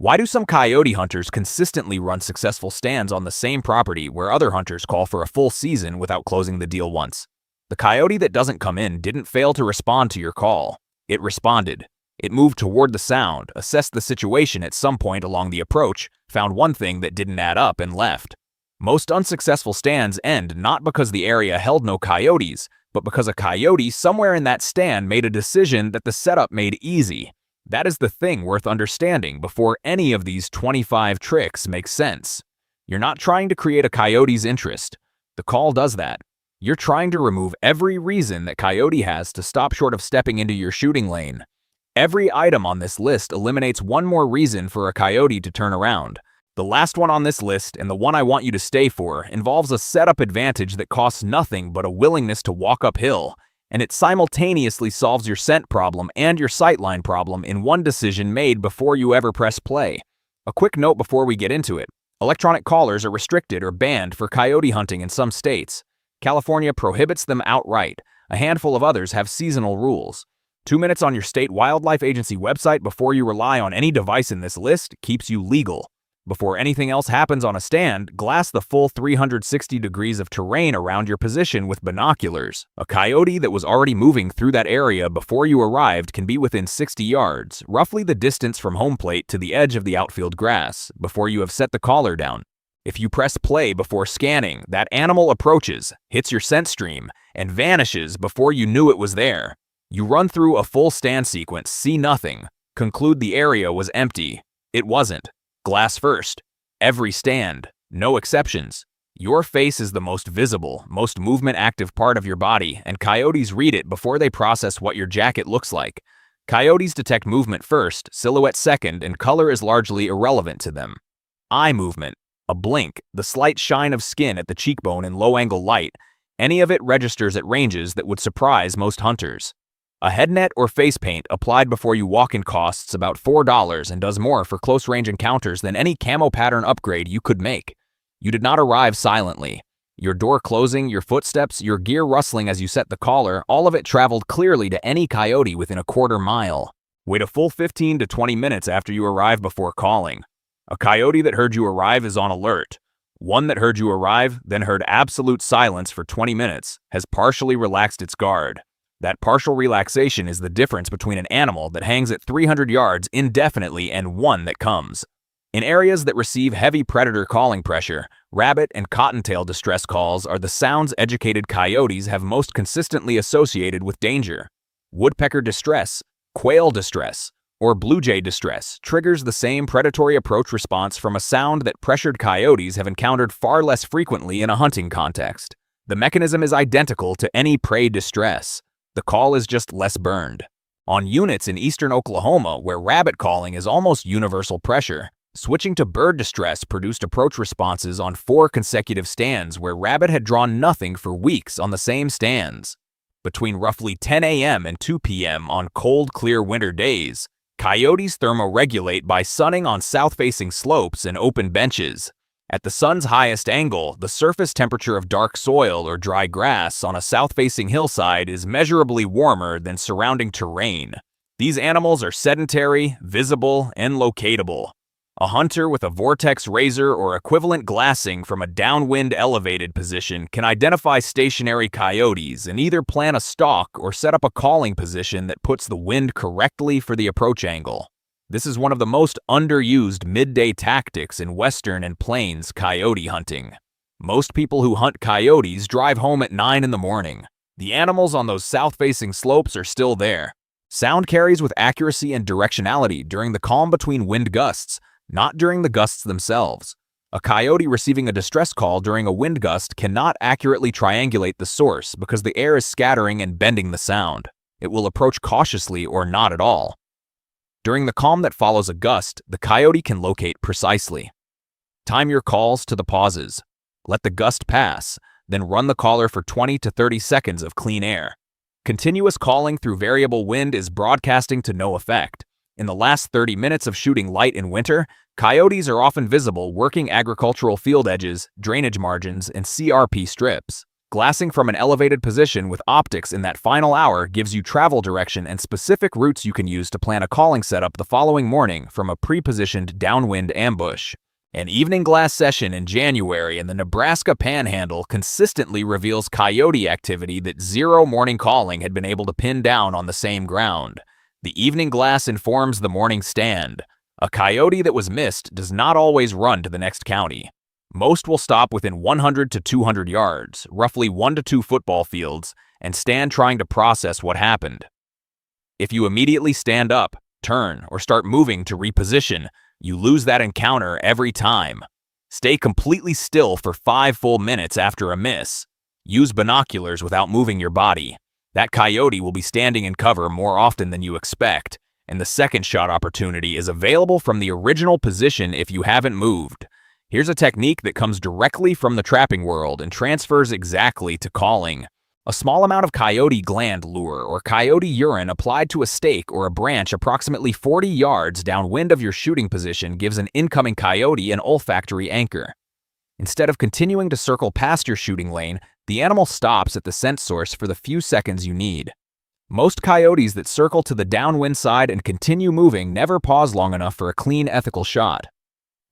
Why do some coyote hunters consistently run successful stands on the same property where other hunters call for a full season without closing the deal once? The coyote that doesn't come in didn't fail to respond to your call. It responded. It moved toward the sound, assessed the situation at some point along the approach, found one thing that didn't add up, and left. Most unsuccessful stands end not because the area held no coyotes, but because a coyote somewhere in that stand made a decision that the setup made easy. That is the thing worth understanding before any of these 25 tricks make sense. You're not trying to create a coyote's interest. The call does that. You're trying to remove every reason that coyote has to stop short of stepping into your shooting lane. Every item on this list eliminates one more reason for a coyote to turn around. The last one on this list, and the one I want you to stay for, involves a setup advantage that costs nothing but a willingness to walk uphill, and it simultaneously solves your scent problem and your sightline problem in one decision made before you ever press play. A quick note before we get into it. Electronic callers are restricted or banned for coyote hunting in some states. California prohibits them outright. A handful of others have seasonal rules. 2 minutes on your state wildlife agency website before you rely on any device in this list keeps you legal. Before anything else happens on a stand, glass the full 360 degrees of terrain around your position with binoculars. A coyote that was already moving through that area before you arrived can be within 60 yards, roughly the distance from home plate to the edge of the outfield grass, before you have set the caller down. If you press play before scanning, that animal approaches, hits your scent stream, and vanishes before you knew it was there. You run through a full stand sequence, see nothing, conclude the area was empty. It wasn't. Glass first. Every stand. No exceptions. Your face is the most visible, most movement-active part of your body, and coyotes read it before they process what your jacket looks like. Coyotes detect movement first, silhouette second, and color is largely irrelevant to them. Eye movement. A blink, the slight shine of skin at the cheekbone in low-angle light, any of it registers at ranges that would surprise most hunters. A head net or face paint applied before you walk in costs about $4 and does more for close-range encounters than any camo pattern upgrade you could make. You did not arrive silently. Your door closing, your footsteps, your gear rustling as you set the collar, all of it traveled clearly to any coyote within a quarter mile. Wait a full 15 to 20 minutes after you arrive before calling. A coyote that heard you arrive is on alert. One that heard you arrive, then heard absolute silence for 20 minutes, has partially relaxed its guard. That partial relaxation is the difference between an animal that hangs at 300 yards indefinitely and one that comes. In areas that receive heavy predator calling pressure, rabbit and cottontail distress calls are the sounds educated coyotes have most consistently associated with danger. Woodpecker distress, quail distress, or blue jay distress triggers the same predatory approach response from a sound that pressured coyotes have encountered far less frequently in a hunting context. The mechanism is identical to any prey distress. The call is just less burned. On units in eastern Oklahoma, where rabbit calling is almost universal pressure, switching to bird distress produced approach responses on 4 consecutive stands where rabbit had drawn nothing for weeks on the same stands. Between roughly 10 a.m. and 2 p.m. on cold, clear winter days, coyotes thermoregulate by sunning on south-facing slopes and open benches. At the sun's highest angle, the surface temperature of dark soil or dry grass on a south-facing hillside is measurably warmer than surrounding terrain. These animals are sedentary, visible, and locatable. A hunter with a vortex razor or equivalent glassing from a downwind elevated position can identify stationary coyotes and either plan a stalk or set up a calling position that puts the wind correctly for the approach angle. This is one of the most underused midday tactics in western and plains coyote hunting. Most people who hunt coyotes drive home at 9 in the morning. The animals on those south-facing slopes are still there. Sound carries with accuracy and directionality during the calm between wind gusts, not during the gusts themselves. A coyote receiving a distress call during a wind gust cannot accurately triangulate the source because the air is scattering and bending the sound. It will approach cautiously or not at all. During the calm that follows a gust, the coyote can locate precisely. Time your calls to the pauses. Let the gust pass, then run the caller for 20 to 30 seconds of clean air. Continuous calling through variable wind is broadcasting to no effect. In the last 30 minutes of shooting light in winter, coyotes are often visible working agricultural field edges, drainage margins, and CRP strips. Glassing from an elevated position with optics in that final hour gives you travel direction and specific routes you can use to plan a calling setup the following morning from a pre-positioned downwind ambush. An evening glass session in January in the Nebraska Panhandle consistently reveals coyote activity that zero morning calling had been able to pin down on the same ground. The evening glass informs the morning stand. A coyote that was missed does not always run to the next county. Most will stop within 100 to 200 yards, roughly 1 to 2 football fields, and stand trying to process what happened. If you immediately stand up, turn, or start moving to reposition, you lose that encounter every time. Stay completely still for 5 full minutes after a miss. Use binoculars without moving your body. That coyote will be standing in cover more often than you expect, and the second shot opportunity is available from the original position if you haven't moved. Here's a technique that comes directly from the trapping world and transfers exactly to calling. A small amount of coyote gland lure or coyote urine applied to a stake or a branch approximately 40 yards downwind of your shooting position gives an incoming coyote an olfactory anchor. Instead of continuing to circle past your shooting lane, the animal stops at the scent source for the few seconds you need. Most coyotes that circle to the downwind side and continue moving never pause long enough for a clean, ethical shot.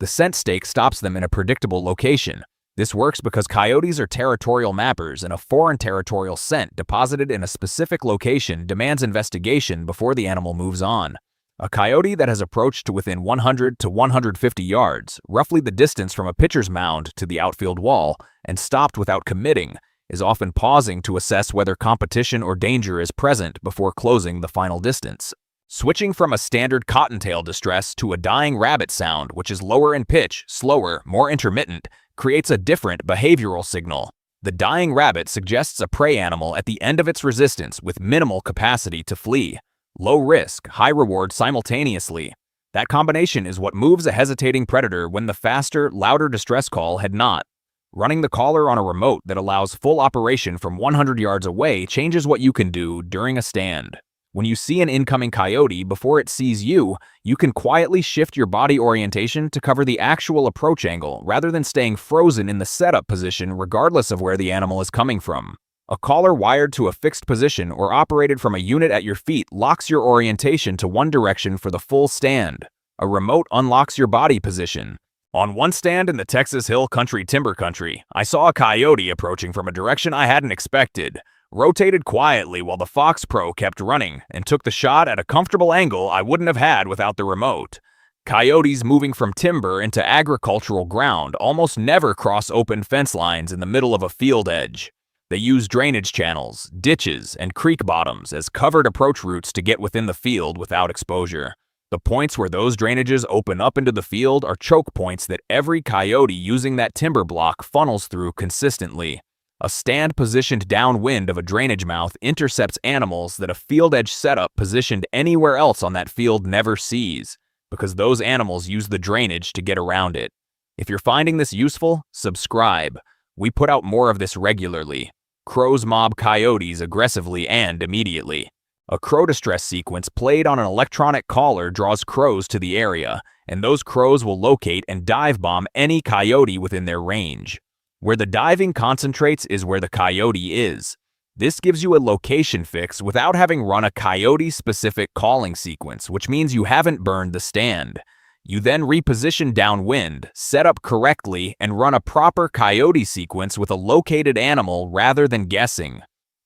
The scent stake stops them in a predictable location. This works because coyotes are territorial mappers, and a foreign territorial scent deposited in a specific location demands investigation before the animal moves on. A coyote that has approached to within 100 to 150 yards, roughly the distance from a pitcher's mound to the outfield wall, and stopped without committing, is often pausing to assess whether competition or danger is present before closing the final distance. Switching from a standard cottontail distress to a dying rabbit sound, which is lower in pitch, slower, more intermittent, creates a different behavioral signal. The dying rabbit suggests a prey animal at the end of its resistance with minimal capacity to flee. Low risk, high reward simultaneously. That combination is what moves a hesitating predator when the faster, louder distress call had not. Running the caller on a remote that allows full operation from 100 yards away changes what you can do during a stand. When you see an incoming coyote before it sees you, you can quietly shift your body orientation to cover the actual approach angle rather than staying frozen in the setup position regardless of where the animal is coming from. A caller wired to a fixed position or operated from a unit at your feet locks your orientation to one direction for the full stand. A remote unlocks your body position. On one stand in the Texas Hill Country Timber Country, I saw a coyote approaching from a direction I hadn't expected. Rotated quietly while the Fox Pro kept running, and took the shot at a comfortable angle I wouldn't have had without the remote. Coyotes moving from timber into agricultural ground almost never cross open fence lines in the middle of a field edge. They use drainage channels, ditches, and creek bottoms as covered approach routes to get within the field without exposure. The points where those drainages open up into the field are choke points that every coyote using that timber block funnels through consistently. A stand positioned downwind of a drainage mouth intercepts animals that a field edge setup positioned anywhere else on that field never sees, because those animals use the drainage to get around it. If you're finding this useful, subscribe. We put out more of this regularly. Crows mob coyotes aggressively and immediately. A crow distress sequence played on an electronic caller draws crows to the area, and those crows will locate and dive bomb any coyote within their range. Where the diving concentrates is where the coyote is. This gives you a location fix without having run a coyote-specific calling sequence, which means you haven't burned the stand. You then reposition downwind, set up correctly, and run a proper coyote sequence with a located animal rather than guessing.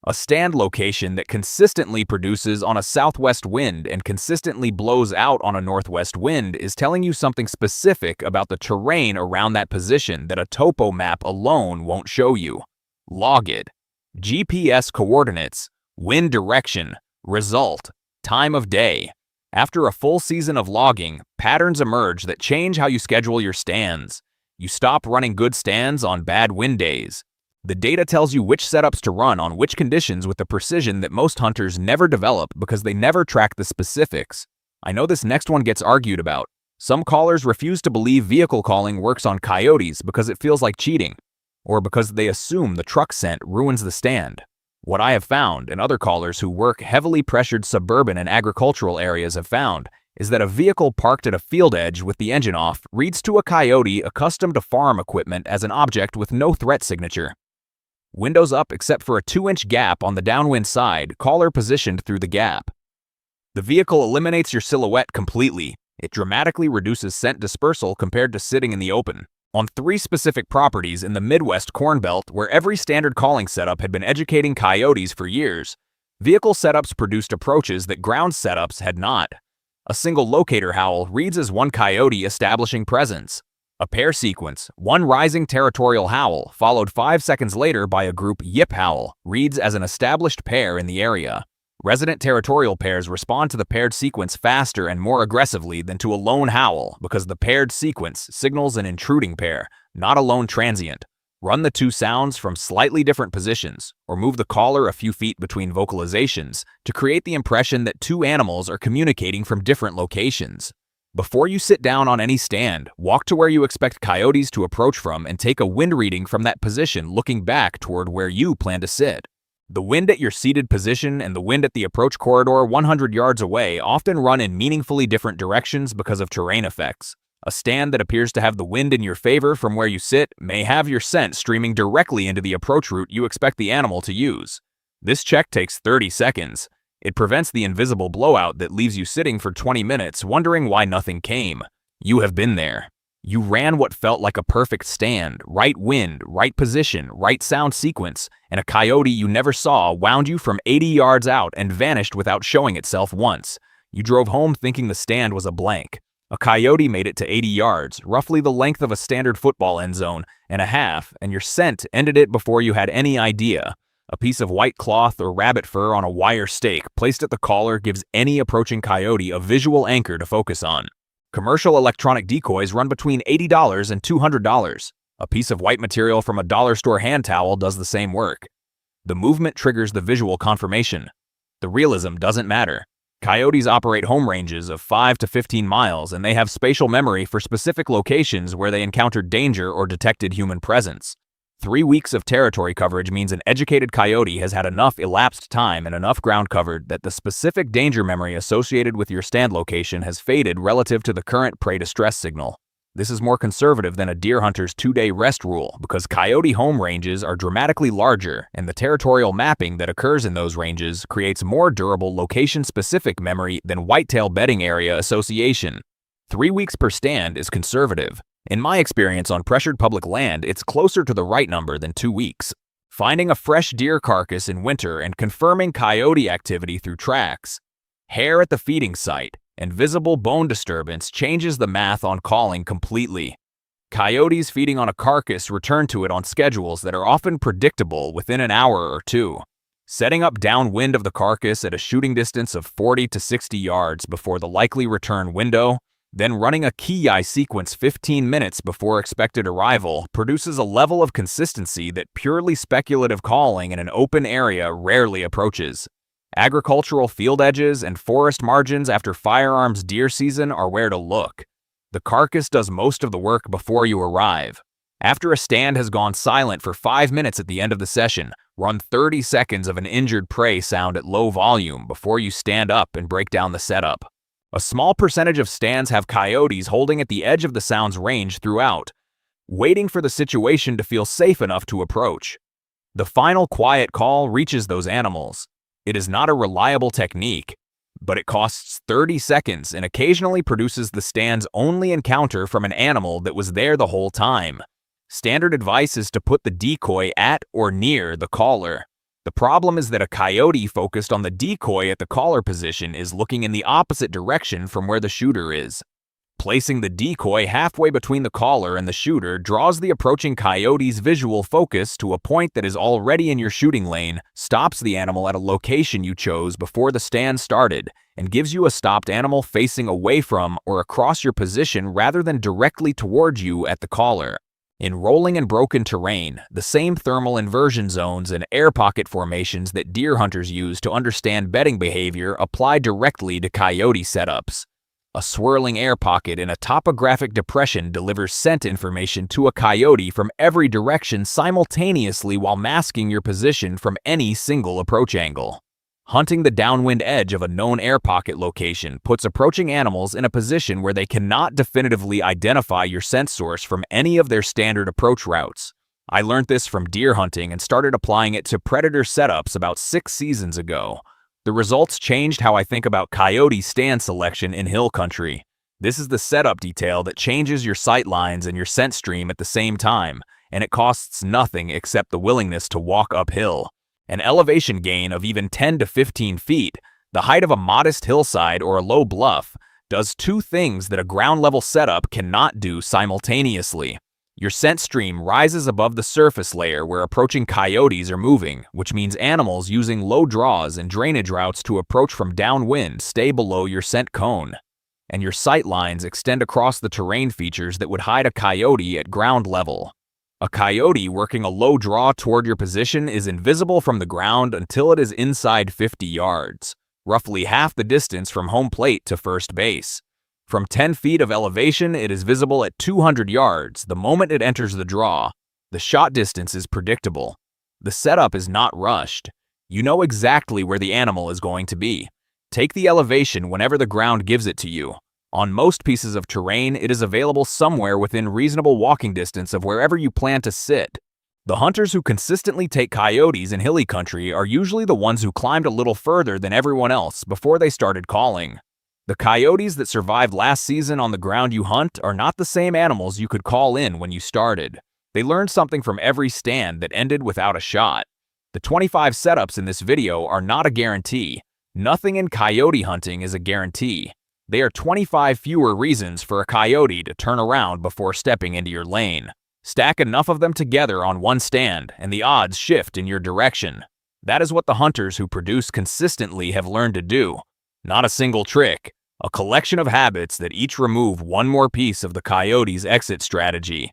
A stand location that consistently produces on a southwest wind and consistently blows out on a northwest wind is telling you something specific about the terrain around that position that a topo map alone won't show you. Log it. GPS coordinates, wind direction, result, time of day. After a full season of logging, patterns emerge that change how you schedule your stands. You stop running good stands on bad wind days. The data tells you which setups to run on which conditions with the precision that most hunters never develop because they never track the specifics. I know this next one gets argued about. Some callers refuse to believe vehicle calling works on coyotes because it feels like cheating, or because they assume the truck scent ruins the stand. What I have found, and other callers who work heavily pressured suburban and agricultural areas have found, is that a vehicle parked at a field edge with the engine off reads to a coyote accustomed to farm equipment as an object with no threat signature. Windows up except for a 2-inch gap on the downwind side, caller positioned through the gap. The vehicle eliminates your silhouette completely. It dramatically reduces scent dispersal compared to sitting in the open. On 3 specific properties in the Midwest Corn Belt where every standard calling setup had been educating coyotes for years, vehicle setups produced approaches that ground setups had not. A single locator howl reads as one coyote establishing presence. A pair sequence, one rising territorial howl, followed 5 seconds later by a group yip howl, reads as an established pair in the area. Resident territorial pairs respond to the paired sequence faster and more aggressively than to a lone howl because the paired sequence signals an intruding pair, not a lone transient. Run the 2 sounds from slightly different positions, or move the caller a few feet between vocalizations to create the impression that 2 animals are communicating from different locations. Before you sit down on any stand, walk to where you expect coyotes to approach from and take a wind reading from that position looking back toward where you plan to sit. The wind at your seated position and the wind at the approach corridor 100 yards away often run in meaningfully different directions because of terrain effects. A stand that appears to have the wind in your favor from where you sit may have your scent streaming directly into the approach route you expect the animal to use. This check takes 30 seconds. It prevents the invisible blowout that leaves you sitting for 20 minutes wondering why nothing came. You have been there. You ran what felt like a perfect stand, right wind, right position, right sound sequence, and a coyote you never saw wound you from 80 yards out and vanished without showing itself once. You drove home thinking the stand was a blank. A coyote made it to 80 yards, roughly the length of a standard football end zone, and a half, and your scent ended it before you had any idea. A piece of white cloth or rabbit fur on a wire stake placed at the collar gives any approaching coyote a visual anchor to focus on. Commercial electronic decoys run between $80 and $200. A piece of white material from a dollar store hand towel does the same work. The movement triggers the visual confirmation. The realism doesn't matter. Coyotes operate home ranges of 5 to 15 miles, and they have spatial memory for specific locations where they encountered danger or detected human presence. 3 weeks of territory coverage means an educated coyote has had enough elapsed time and enough ground covered that the specific danger memory associated with your stand location has faded relative to the current prey distress signal. This is more conservative than a deer hunter's 2-day rest rule because coyote home ranges are dramatically larger, and the territorial mapping that occurs in those ranges creates more durable location-specific memory than whitetail bedding area association. 3 weeks per stand is conservative. In my experience on pressured public land, it's closer to the right number than 2 weeks. Finding a fresh deer carcass in winter and confirming coyote activity through tracks, hair at the feeding site, and visible bone disturbance changes the math on calling completely. Coyotes feeding on a carcass return to it on schedules that are often predictable within an hour or 2. Setting up downwind of the carcass at a shooting distance of 40 to 60 yards before the likely return window, then running a key eye sequence 15 minutes before expected arrival produces a level of consistency that purely speculative calling in an open area rarely approaches. Agricultural field edges and forest margins after firearms deer season are where to look. The carcass does most of the work before you arrive. After a stand has gone silent for 5 minutes at the end of the session, run 30 seconds of an injured prey sound at low volume before you stand up and break down the setup. A small percentage of stands have coyotes holding at the edge of the sound's range throughout, waiting for the situation to feel safe enough to approach. The final quiet call reaches those animals. It is not a reliable technique, but it costs 30 seconds and occasionally produces the stand's only encounter from an animal that was there the whole time. Standard advice is to put the decoy at or near the caller. The problem is that a coyote focused on the decoy at the caller position is looking in the opposite direction from where the shooter is. Placing the decoy halfway between the caller and the shooter draws the approaching coyote's visual focus to a point that is already in your shooting lane, stops the animal at a location you chose before the stand started, and gives you a stopped animal facing away from or across your position rather than directly towards you at the caller. In rolling and broken terrain, the same thermal inversion zones and air pocket formations that deer hunters use to understand bedding behavior apply directly to coyote setups. A swirling air pocket in a topographic depression delivers scent information to a coyote from every direction simultaneously while masking your position from any single approach angle. Hunting the downwind edge of a known air pocket location puts approaching animals in a position where they cannot definitively identify your scent source from any of their standard approach routes. I learned this from deer hunting and started applying it to predator setups about 6 seasons ago. The results changed how I think about coyote stand selection in hill country. This is the setup detail that changes your sight lines and your scent stream at the same time, and it costs nothing except the willingness to walk uphill. An elevation gain of even 10 to 15 feet, the height of a modest hillside or a low bluff, does two things that a ground-level setup cannot do simultaneously. Your scent stream rises above the surface layer where approaching coyotes are moving, which means animals using low draws and drainage routes to approach from downwind stay below your scent cone. And your sight lines extend across the terrain features that would hide a coyote at ground level. A coyote working a low draw toward your position is invisible from the ground until it is inside 50 yards, roughly half the distance from home plate to first base. From 10 feet of elevation, it is visible at 200 yards the moment it enters the draw. The shot distance is predictable. The setup is not rushed. You know exactly where the animal is going to be. Take the elevation whenever the ground gives it to you. On most pieces of terrain, it is available somewhere within reasonable walking distance of wherever you plan to sit. The hunters who consistently take coyotes in hilly country are usually the ones who climbed a little further than everyone else before they started calling. The coyotes that survived last season on the ground you hunt are not the same animals you could call in when you started. They learned something from every stand that ended without a shot. The 25 setups in this video are not a guarantee. Nothing in coyote hunting is a guarantee. They are 25 fewer reasons for a coyote to turn around before stepping into your lane. Stack enough of them together on one stand, and the odds shift in your direction. That is what the hunters who produce consistently have learned to do. Not a single trick, a collection of habits that each remove one more piece of the coyote's exit strategy.